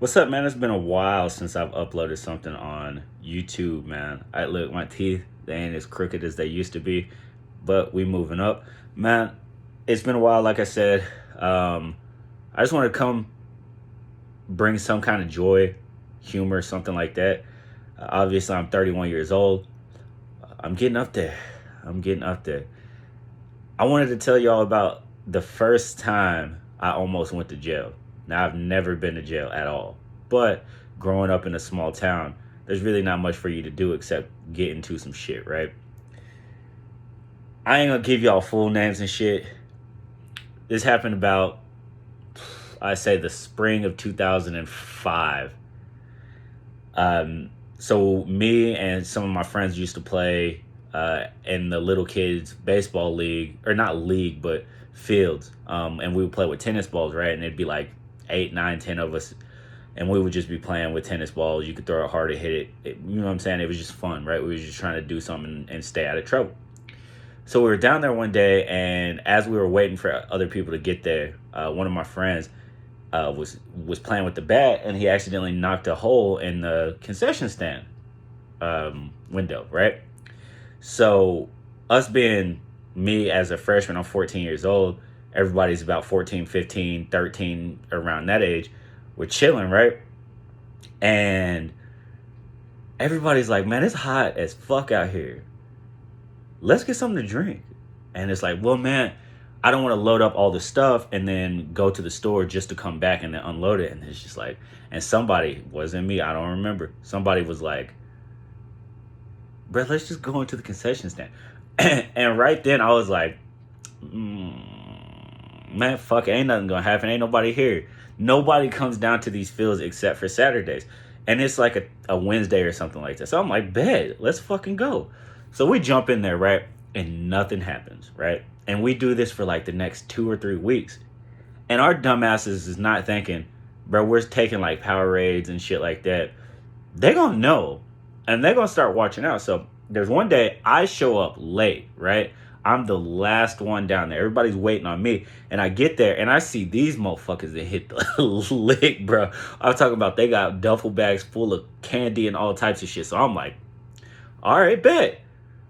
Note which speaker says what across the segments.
Speaker 1: What's up, man? It's been a while since I've uploaded something on YouTube, man. I look, my teeth, they ain't as crooked as they used to be, but we moving up. Man, it's been a while, like I said. I just want to come bring some kind of joy, humor, something like that. Obviously, I'm 31 years old. I'm getting up there. I'm getting up there. I wanted to tell y'all about the first time I almost went to jail. Now, I've never been to jail at all. But growing up in a small town, there's really not much for you to do except get into some shit, right? I ain't gonna give y'all full names and shit. This happened about, I say, the spring of 2005. So me and some of my friends used to play in the little kids baseball league, or not league, but fields. And we would play with tennis balls, right? And it'd be like 8, 9, 10 of us, and we would just be playing with tennis balls. You could throw it hard to hit it. You know what I'm saying? It was just fun, right? We were just trying to do something and stay out of trouble. So we were down there one day, and as we were waiting for other people to get there, one of my friends was playing with the bat, and he accidentally knocked a hole in the concession stand window, right? So us being me as a freshman, I'm 14 years old. Everybody's about 14, 15, 13, around that age. We're chilling, right? And everybody's like, man, it's hot as fuck out here. Let's get something to drink. And it's like, well, man, I don't want to load up all the stuff and then go to the store just to come back and then unload it. And it's just like, and somebody, wasn't me, I don't remember. Somebody was like, bro, let's just go into the concession stand. And right then I was like, man, fuck it, ain't nothing gonna happen. Ain't nobody here. Nobody comes down to these fields except for Saturdays. And it's like a Wednesday or something like that. So I'm like, bet, let's fucking go. So we jump in there, right? And nothing happens, right? And we do this for like the next 2 or 3 weeks. And our dumbasses is not thinking, bro, we're taking like Powerades and shit like that. They're gonna know. And they're gonna start watching out. So there's one day I show up late, right? I'm the last one down there. Everybody's waiting on me. And I get there and I see these motherfuckers that hit the lick, bro. I'm talking about they got duffel bags full of candy and all types of shit. So I'm like, all right, bet.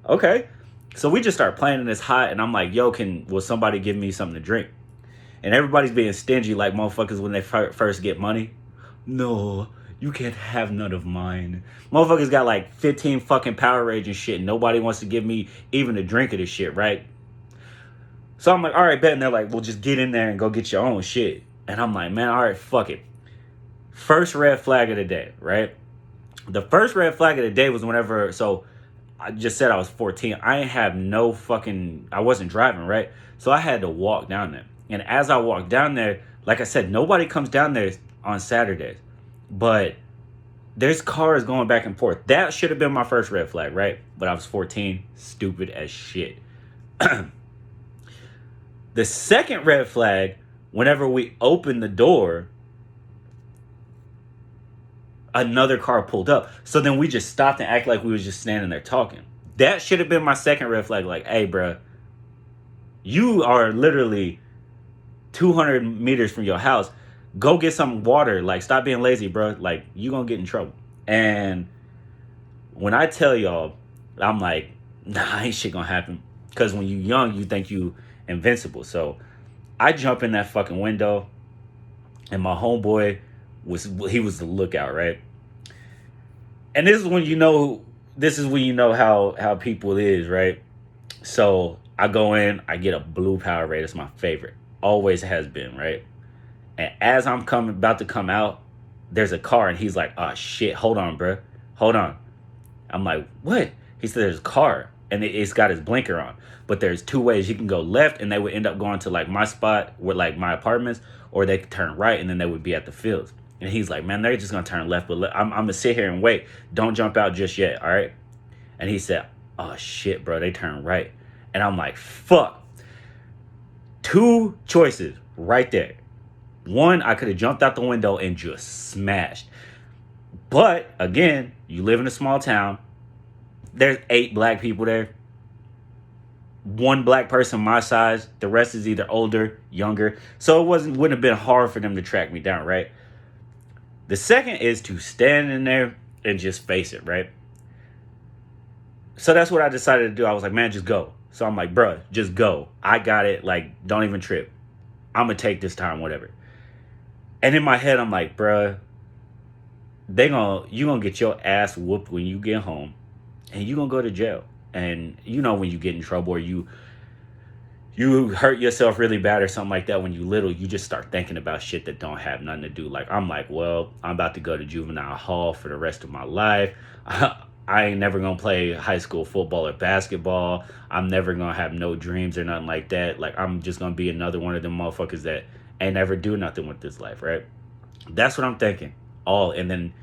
Speaker 1: Okay. So we just start playing in this hot, and I'm like, yo, will somebody give me something to drink? And everybody's being stingy like motherfuckers when they first get money. No, you can't have none of mine. Motherfuckers got like 15 fucking Powerades and shit, and nobody wants to give me even a drink of this shit, right? So I'm like, all right, bet. And they're like, well, just get in there and go get your own shit. And I'm like, man, all right, fuck it. First red flag of the day, right? The first red flag of the day was so I just said I was 14. I ain't have no fucking, I wasn't driving, right? So I had to walk down there. And as I walked down there, like I said, nobody comes down there on Saturdays. But there's cars going back and forth. That should have been my first red flag, right? But I was 14, stupid as shit. The second red flag, whenever we opened the door, another car pulled up. So then we just stopped and acted like we was just standing there talking. That should have been my second red flag. Like, hey, bro, you are literally 200 meters from your house. Go get some water. Like, stop being lazy, bro. Like, you gonna get in trouble. And when I tell y'all, I'm like, nah, ain't shit gonna happen. Because when you young, you think you invincible. So I jump in that fucking window, and my homeboy was the lookout, right? And this is when you know how people is, right? So I go in, I get a blue Powerade. It's my favorite. Always has been, right? And as I'm about to come out, there's a car, and he's like, oh shit, hold on, bro. Hold on. I'm like, what? He said there's a car, and it's got his blinker on. But there's 2 ways. You can go left, and they would end up going to like my spot with like my apartments, or they could turn right, and then they would be at the fields. And he's like, man, they're just going to turn left, but I'm going to sit here and wait. Don't jump out just yet, all right? And he said, oh, shit, bro, they turn right. And I'm like, fuck. 2 choices right there. One, I could have jumped out the window and just smashed. But, again, you live in a small town. There's 8 black people there. 1 black person my size. The rest is either older, younger. So it wouldn't have been hard for them to track me down, right? The second is to stand in there and just face it, right? So that's what I decided to do. I was like, man, just go. So I'm like, bruh, just go. I got it. Like, don't even trip. I'm going to take this time, whatever. And in my head, I'm like, bruh, you going to get your ass whooped when you get home. And you going to go to jail. And you know when you get in trouble or you hurt yourself really bad or something like that when you little, you just start thinking about shit that don't have nothing to do. Like, I'm like, well, I'm about to go to juvenile hall for the rest of my life. I ain't never gonna play high school football or basketball. I'm never gonna have no dreams or nothing like that. Like, I'm just gonna be another one of them motherfuckers that ain't never do nothing with this life, right? That's what I'm thinking. And then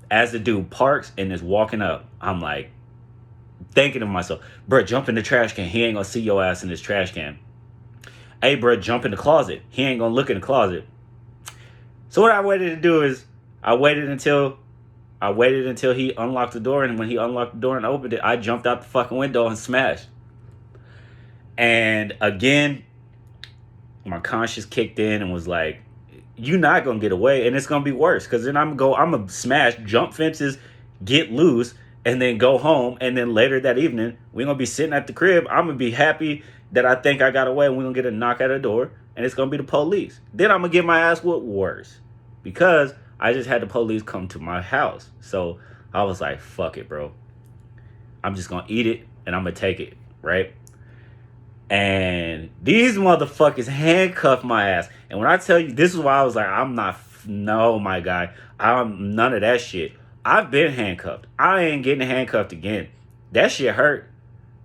Speaker 1: as the dude parks and is walking up, I'm like, thinking to myself, bro, jump in the trash can. He ain't gonna see your ass in this trash can. Hey, bro, jump in the closet. He ain't gonna look in the closet. So what I waited to do is I waited until he unlocked the door, and when he unlocked the door and opened it, I jumped out the fucking window and smashed. And again, my conscience kicked in and was like, you're not gonna get away, and it's gonna be worse, because then I'm gonna smash, jump fences, get loose, and then go home, and then later that evening, we're going to be sitting at the crib. I'm going to be happy that I think I got away, and we're going to get a knock at the door, and it's going to be the police. Then I'm going to get my ass whooped worse, because I just had the police come to my house. So I was like, fuck it, bro. I'm just going to eat it, and I'm going to take it, right? And these motherfuckers handcuffed my ass. And when I tell you, this is why I was like, no, my guy, I'm none of that shit. I've been handcuffed. I ain't getting handcuffed again. That shit hurt.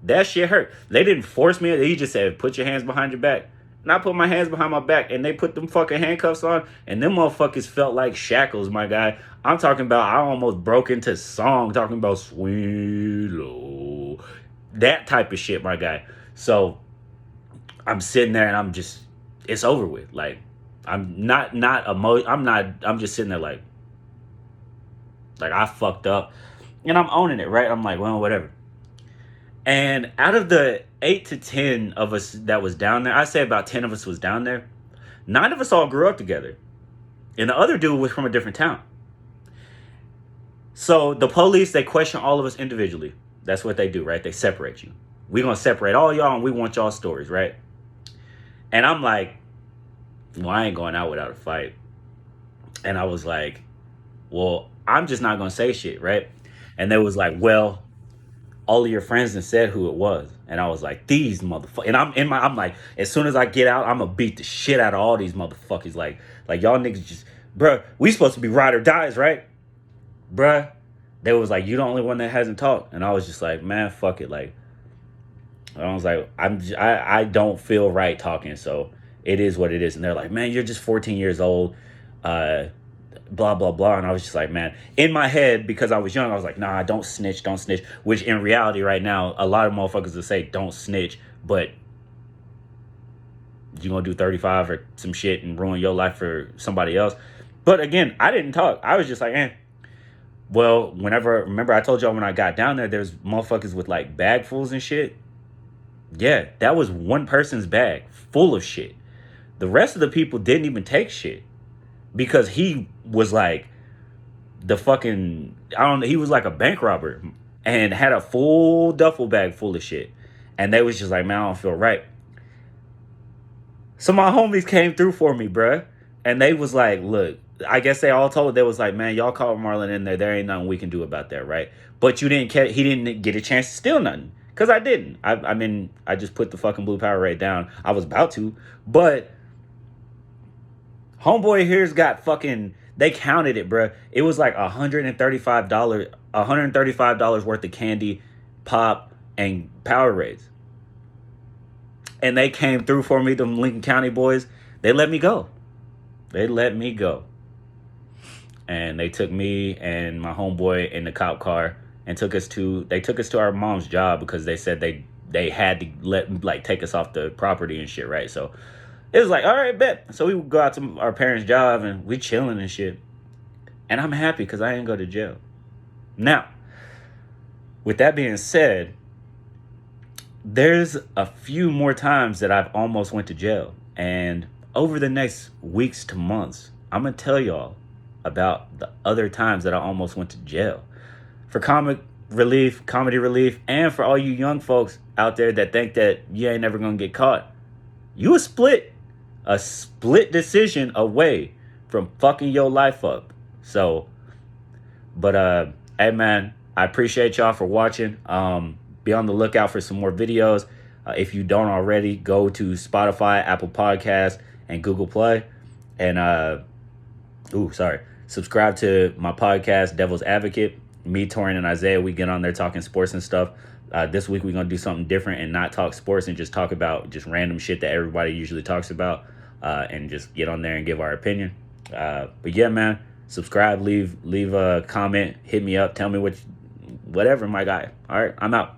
Speaker 1: They didn't force me. They just said, put your hands behind your back. And I put my hands behind my back, and they put them fucking handcuffs on, and them motherfuckers felt like shackles, my guy. I'm talking about, I almost broke into song talking about sweet Lord. That type of shit, my guy. So I'm sitting there, and I'm just, it's over with. Like, I'm just sitting there like I fucked up, and I'm owning it, right? I'm like, well, whatever. And out of the 8 to 10 of us that was down there, I say about 10 of us was down there. 9 of us all grew up together, and the other dude was from a different town. So the police, they question all of us individually. That's what they do, right? They separate you. We're gonna separate all y'all, and we want y'all stories, right? And I'm like, well, I ain't going out without a fight. And I was like, well, I'm just not gonna say shit, right? And they was like, well, all of your friends and said who it was. And I was like, these motherfuckers. And I'm like, as soon as I get out, I'm gonna beat the shit out of all these motherfuckers. Like y'all niggas just, bruh, we supposed to be ride or dies, right? Bruh. They was like, you the only one that hasn't talked. And I was just like, man, fuck it. Like, I was like, I don't feel right talking, so it is what it is. And they're like, man, you're just 14 years old. Blah, blah, blah. And I was just like, man, in my head, because I was young, I was like, nah, don't snitch. Which in reality right now, a lot of motherfuckers will say don't snitch, but you're going to do 35 or some shit and ruin your life for somebody else. But again, I didn't talk. I was just like, Well, remember I told y'all when I got down there's motherfuckers with like bagfuls and shit. Yeah, that was one person's bag full of shit. The rest of the people didn't even take shit. Because he was like he was like a bank robber and had a full duffel bag full of shit. And they was just like, man, I don't feel right. So my homies came through for me, bruh. And they was like, look, I guess they all told, they was like, man, y'all called Marlon in there. There ain't nothing we can do about that, right? But he didn't get a chance to steal nothing. Because I didn't. I just put the fucking blue Powerade down. I was about to. But homeboy here's got fucking, they counted it, bruh. It was like $135 worth of candy, pop, and Powerades. And they came through for me, them Lincoln County boys. They let me go. And they took me and my homeboy in the cop car and took us to our mom's job, because they said they had to take us off the property and shit, right? So it was like, all right, bet. So we would go out to our parents' job and we chilling and shit. And I'm happy because I didn't go to jail. Now, with that being said, there's a few more times that I've almost went to jail. And over the next weeks to months, I'm going to tell y'all about the other times that I almost went to jail. For comedy relief, and for all you young folks out there that think that you ain't never gonna get caught, you a split decision away from fucking your life up. So, but hey man, I appreciate y'all for watching. Be on the lookout for some more videos. If you don't already, go to Spotify, Apple Podcasts, and Google Play. And subscribe to my podcast, Devil's Advocate. Me, Torian, and Isaiah, we get on there talking sports and stuff. This week we're gonna do something different and not talk sports and just talk about just random shit that everybody usually talks about, and just get on there and give our opinion. But yeah, man, subscribe, leave a comment, hit me up, tell me whatever, my guy. All right, I'm out.